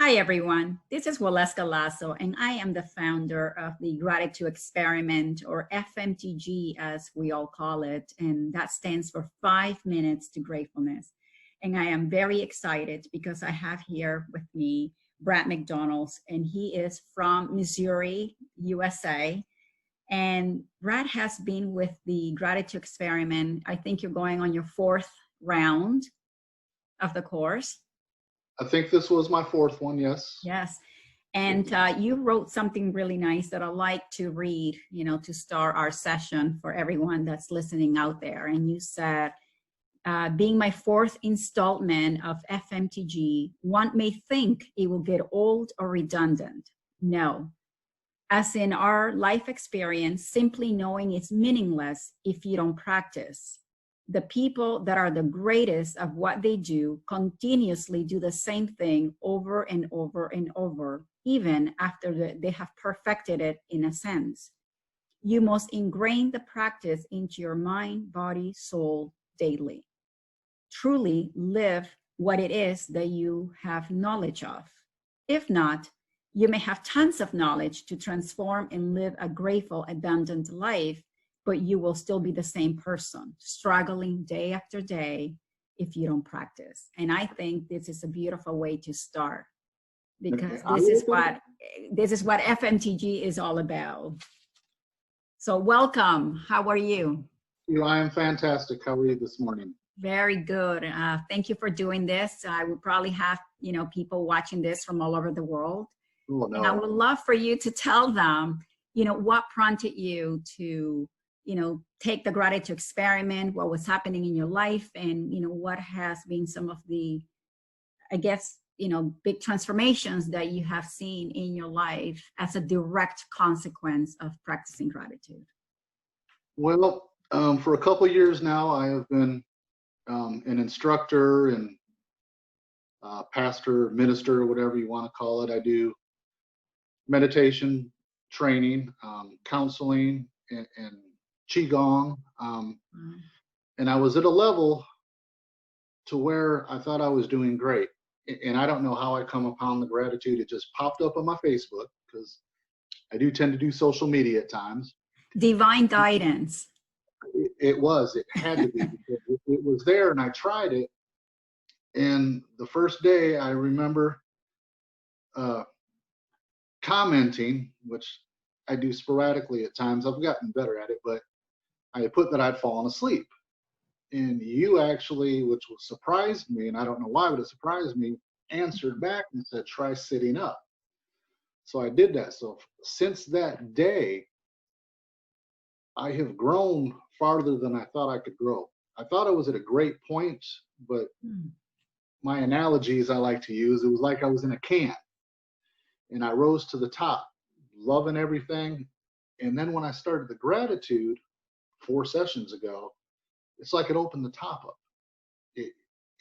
Hi, everyone. This is Waleuska Lazo, and I am the founder of the Gratitude Experiment, or FMTG, as we all call it, and that stands for 5 Minutes to Gratefulness. And I am very excited because I have here with me Brad McDonald, and he is from Missouri, USA. And Brad has been with the Gratitude Experiment. I think you're going on your 4th round of the course. I think this was my 4th one, yes. Yes. And you wrote something really nice that I like to read, to start our session for everyone that's listening out there. And you said, being my 4th installment of FMTG, one may think it will get old or redundant. No. As in our life experience, simply knowing is meaningless if you don't practice. The people that are the greatest of what they do continuously do the same thing over and over and over, even after they have perfected it in a sense. You must ingrain the practice into your mind, body, soul daily. Truly live what it is that you have knowledge of. If not, you may have tons of knowledge to transform and live a grateful, abundant life, but you will still be the same person, struggling day after day if you don't practice. And I think this is a beautiful way to start, because this is what FMTG is all about. So welcome. How are you? I am fantastic. How are you this morning? Very good. Thank you for doing this. I would probably have, people watching this from all over the world. Oh, no. And I would love for you to tell them, what prompted you to take the Gratitude Experiment, what was happening in your life, and, what has been some of the, I guess, big transformations that you have seen in your life as a direct consequence of practicing gratitude. Well, for a couple of years now, I have been an instructor and pastor, minister, whatever you want to call it. I do meditation training, counseling, and Qigong, and I was at a level to where I thought I was doing great. And I don't know how I come upon the gratitude. It just popped up on my Facebook, because I do tend to do social media at times. Divine guidance. It had to be, because it was there, and I tried it. And the first day I remember commenting, which I do sporadically at times. I've gotten better at it, but I had put that I'd fallen asleep. And you actually, which surprised me, and I don't know why, but it surprised me, answered back and said, try sitting up. So I did that. So since that day, I have grown farther than I thought I could grow. I thought I was at a great point, but my analogies I like to use, it was like I was in a can, and I rose to the top, loving everything. And then when I started the gratitude 4 sessions ago, it's like it opened the top up.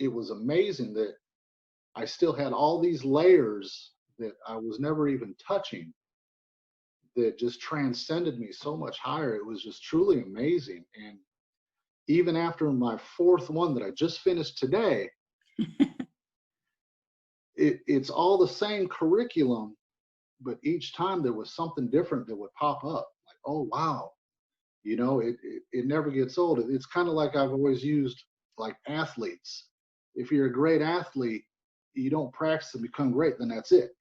It was amazing that I still had all these layers that I was never even touching, that just transcended me so much higher. It was just truly amazing. And even after my 4th one that I just finished today, it's all the same curriculum, but each time there was something different that would pop up. Like, oh, wow. It never gets old. It's kind of like I've always used, like athletes. If you're a great athlete, you don't practice and become great, then that's it.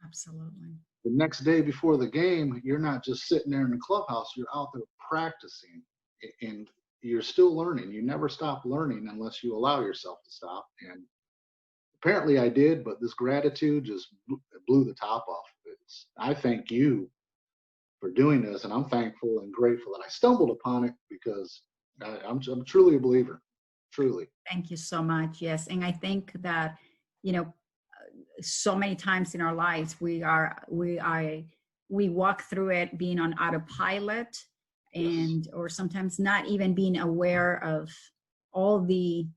Absolutely. The next day before the game, you're not just sitting there in the clubhouse, you're out there practicing, and you're still learning. You never stop learning unless you allow yourself to stop. And apparently I did, but this gratitude just blew the top off. I thank you for doing this, and I'm thankful and grateful that I stumbled upon it, because I'm truly a believer, truly. Thank you so much. Yes, and I think that so many times in our lives we walk through it being on autopilot, and or sometimes not even being aware of all the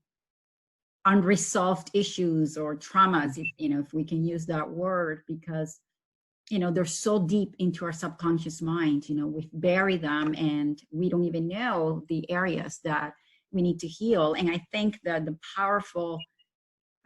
unresolved issues or traumas, if we can use that word, because they're so deep into our subconscious mind. We've buried them, and we don't even know the areas that we need to heal. And I think that the powerful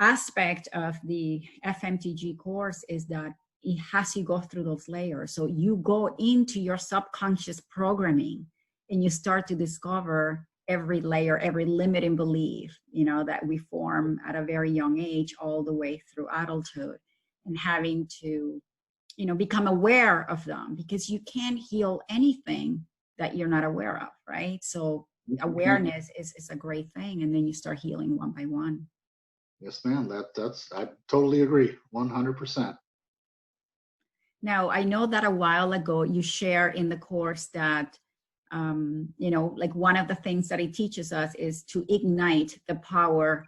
aspect of the FMTG course is that it has you go through those layers. So you go into your subconscious programming and you start to discover every layer, every limiting belief, you know, that we form at a very young age all the way through adulthood, and having to, you know, become aware of them, because you can't heal anything that you're not aware of, right? So awareness is a great thing, and then you start healing one by one. Yes, ma'am. I totally agree, 100%. Now, I know that a while ago you shared in the course that, you know, like one of the things that it teaches us is to ignite the power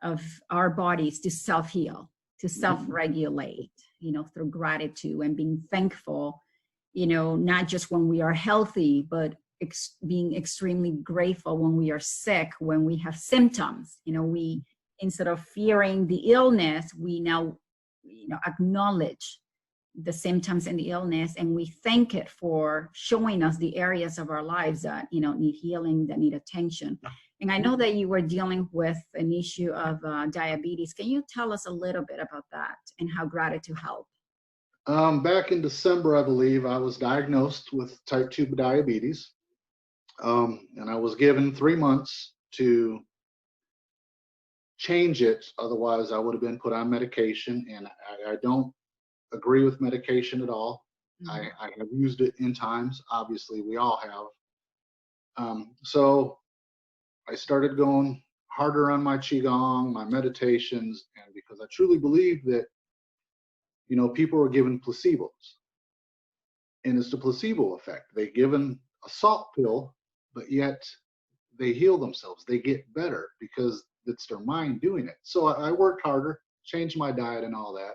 of our bodies to self-heal, to self-regulate, you know, through gratitude and being thankful, you know, not just when we are healthy, but being extremely grateful when we are sick, when we have symptoms. You know, we, instead of fearing the illness, we now, you know, acknowledge the symptoms and the illness, and we thank it for showing us the areas of our lives that, you know, need healing, that need attention. And I know that you were dealing with an issue of diabetes. Can you tell us a little bit about that and how gratitude helped? Back in December, I believe, I was diagnosed with type 2 diabetes. And I was given 3 months to change it. Otherwise, I would have been put on medication. And I don't agree with medication at all. I have used it in times. Obviously, we all have. So I started going harder on my qigong, my meditations, and because I truly believe that, you know, people are given placebos, and it's the placebo effect. They given a salt pill, but yet they heal themselves. They get better because it's their mind doing it. So I worked harder, changed my diet and all that.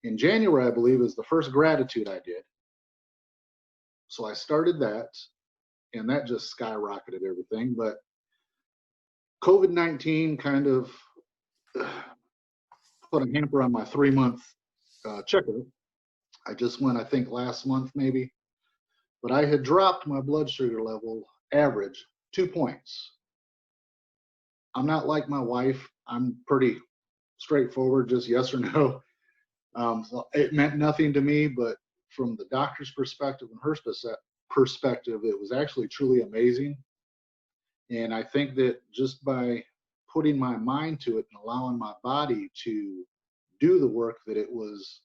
In January, I believe, is the first gratitude I did. So I started that, and that just skyrocketed everything. But COVID-19 kind of put a hamper on my 3-month checkup. I just went, I think, last month maybe. But I had dropped my blood sugar level average 2 points. I'm not like my wife. I'm pretty straightforward, just yes or no. So it meant nothing to me, but from the doctor's perspective and her perspective, it was actually truly amazing. And I think that just by putting my mind to it and allowing my body to do the work that it was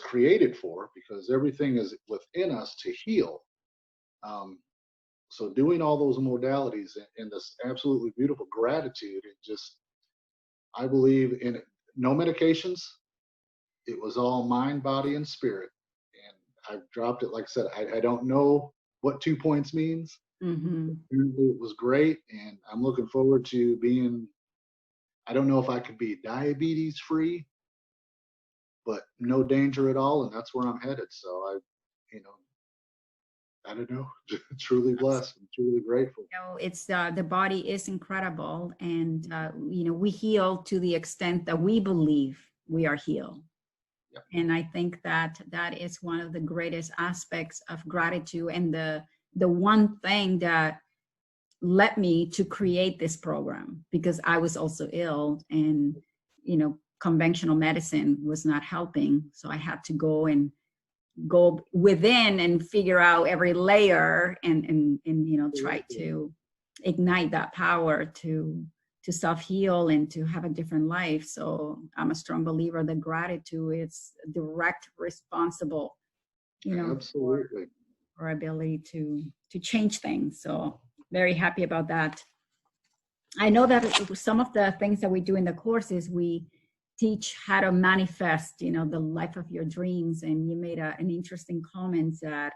created for, because everything is within us to heal. So doing all those modalities and this absolutely beautiful gratitude, it just, I believe in it. No medications. It was all mind, body, and spirit. And I've dropped it. Like I said, I don't know what 2 points means. Apparently it was great. And I'm looking forward to being, I don't know if I could be diabetes free, but no danger at all. And that's where I'm headed. So I don't know, truly blessed and truly grateful. You know, it's the body is incredible, and you know, we heal to the extent that we believe we are healed. Yep. And I think that that is one of the greatest aspects of gratitude, and the one thing that led me to create this program, because I was also ill, and you know, conventional medicine was not helping, so I had to go within and figure out every layer, and you know, try to ignite that power to self-heal and to have a different life. So I'm a strong believer that gratitude is direct responsible, you know, absolutely, for our ability to change things. So very happy about that. I know that some of the things that we do in the course is we teach how to manifest, you know, the life of your dreams. And you made an interesting comment that,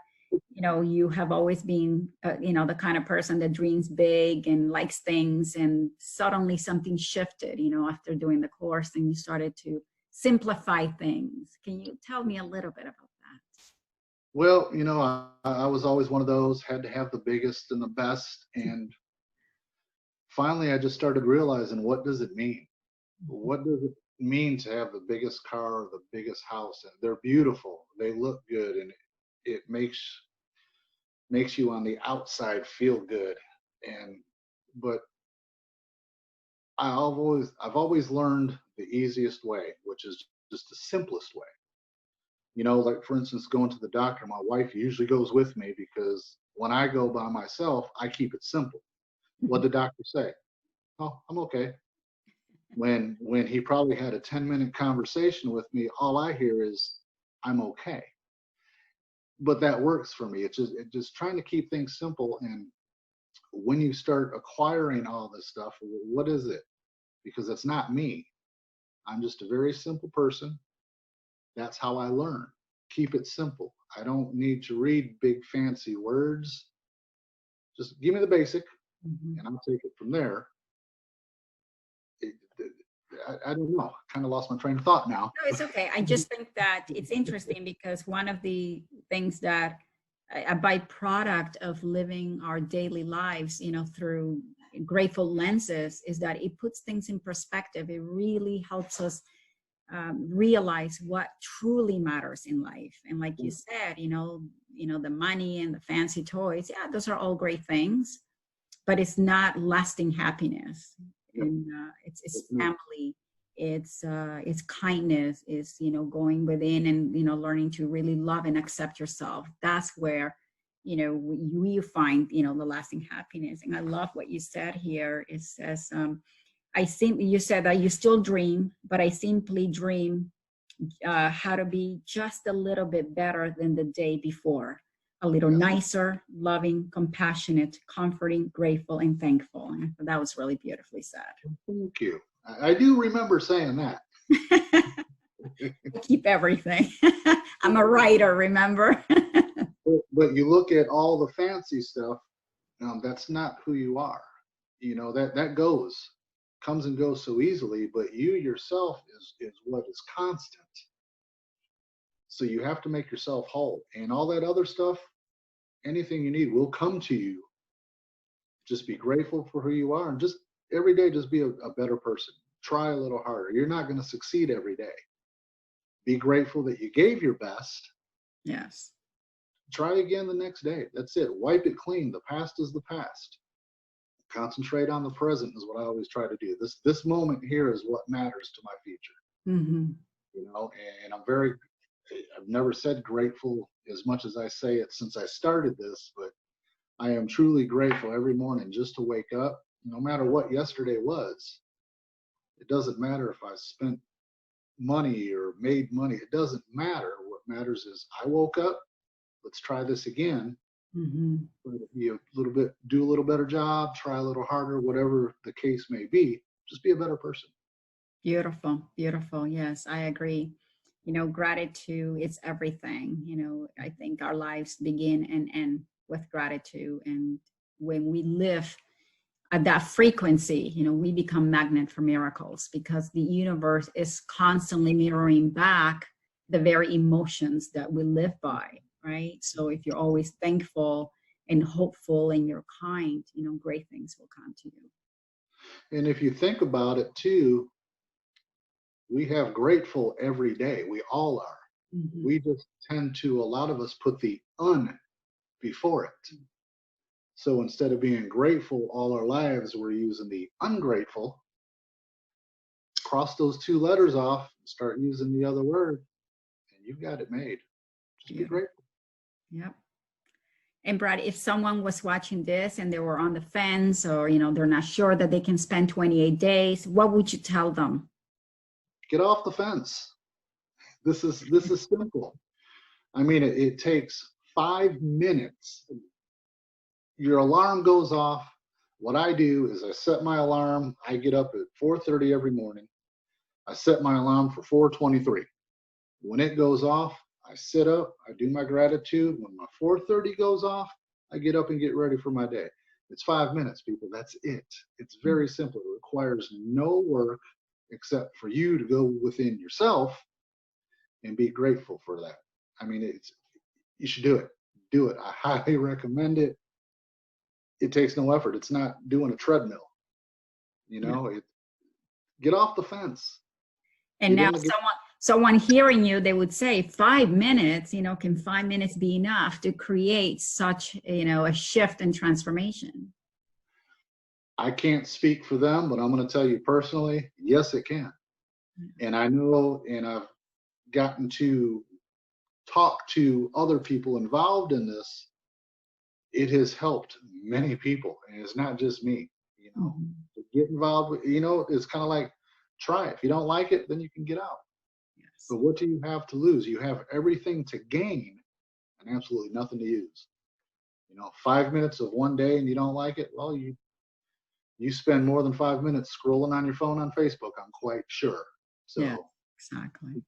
you know, you have always been, you know, the kind of person that dreams big and likes things, and suddenly something shifted, you know, after doing the course, and you started to simplify things. Can you tell me a little bit about that? Well, you know, I was always one of those, had to have the biggest and the best. And finally, I just started realizing, what does it mean? What does it mean to have the biggest car or the biggest house? And they're beautiful, they look good, and it makes you on the outside feel good. But I've always learned the easiest way, which is just the simplest way. You know, like for instance, going to the doctor, my wife usually goes with me because when I go by myself, I keep it simple. What did the doctor say? Oh, I'm okay. When he probably had a 10-minute conversation with me, all I hear is I'm okay. But that works for me. It's just trying to keep things simple. And when you start acquiring all this stuff, what is it? Because it's not me. I'm just a very simple person. That's how I learn. Keep it simple. I don't need to read big fancy words. Just give me the basic, and I'll take it from there. I don't know. Kind of lost my train of thought now. No, it's okay. I just think that it's interesting because one of the things that a byproduct of living our daily lives, you know, through grateful lenses is that it puts things in perspective. It really helps us realize what truly matters in life. And like you said, you know, the money and the fancy toys, yeah, those are all great things, but it's not lasting happiness. And it's family, it's kindness, is, you know, going within and, you know, learning to really love and accept yourself. That's where, you know, you find, you know, the lasting happiness. And I love what you said here. It says, you said that you still dream, but I simply dream how to be just a little bit better than the day before. A little nicer, loving, compassionate, comforting, grateful, and thankful. And that was really beautifully said. Thank you. I do remember saying that. I keep everything. I'm a writer, remember? But you look at all the fancy stuff, that's not who you are. You know, that comes and goes so easily, but you yourself is what is constant. So you have to make yourself whole. And all that other stuff, anything you need will come to you. Just be grateful for who you are, and just every day, just be a better person. Try a little harder. You're not going to succeed every day. Be grateful that you gave your best. Yes. Try again the next day. That's it. Wipe it clean. The past is the past. Concentrate on the present is what I always try to do. This moment here is what matters to my future. You know, and I've never said grateful as much as I say it since I started this, but I am truly grateful every morning just to wake up, no matter what yesterday was. It doesn't matter if I spent money or made money. It doesn't matter. What matters is I woke up. Let's try this again. Be a little bit, do a little better job, try a little harder, whatever the case may be. Just be a better person. Beautiful, beautiful. Yes, I agree. You know, gratitude is everything. You know, I think our lives begin and end with gratitude. And when we live at that frequency, you know, we become magnet for miracles, because the universe is constantly mirroring back the very emotions that we live by, right? So if you're always thankful and hopeful and you're kind, you know, great things will come to you. And if you think about it too, we have grateful every day. We all are. We just tend to, a lot of us put the un before it. So instead of being grateful all our lives, we're using the ungrateful. Cross those two letters off and start using the other word, and you've got it made. Just be grateful. Yep. And Brad, if someone was watching this and they were on the fence, or, you know, they're not sure that they can spend 28 days, what would you tell them? Get off the fence. This is simple. I mean, it takes 5 minutes. Your alarm goes off. What I do is I set my alarm. I get up at 4:30 every morning. I set my alarm for 4:23. When it goes off, I sit up, I do my gratitude. When my 4:30 goes off, I get up and get ready for my day. It's 5 minutes, people. That's it. It's very simple. It requires no work except for you to go within yourself and be grateful for that. I mean, you should do it. Do it. I highly recommend it. It takes no effort. It's not doing a treadmill. You know, get off the fence. And now someone hearing you, they would say 5 minutes, you know, can 5 minutes be enough to create such, you know, a shift and transformation? I can't speak for them, but I'm going to tell you personally, yes, it can. And I know, and I've gotten to talk to other people involved in this. It has helped many people, and it's not just me. You know, Mhm. to get involved with, you know, it's kind of like try it. If you don't like it, then you can get out. Yes. But what do you have to lose? You have everything to gain and absolutely nothing to use. You know, 5 minutes of one day and you don't like it, well, you spend more than 5 minutes scrolling on your phone on Facebook, I'm quite sure. Yeah, So exactly.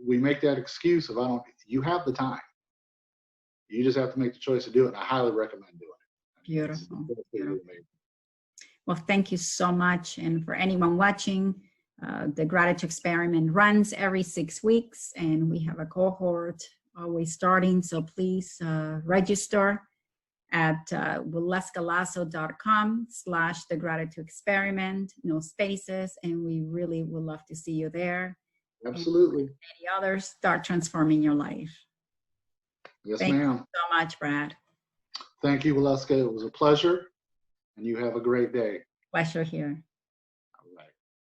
we make that excuse of I don't. You have the time. You just have to make the choice to do it, and I highly recommend doing it. I mean, it's Beautiful. really amazing. Well, thank you so much. And for anyone watching, the gratitude experiment runs every 6 weeks, and we have a cohort always starting. So please register at waleuscalazo.com/the gratitude experiment, no spaces. And we really would love to see you there. Absolutely. And any others, start transforming your life. Yes, Thank ma'am. you so much, Brad. Thank you, Waleuska. It was a pleasure, and you have a great day. Pleasure here.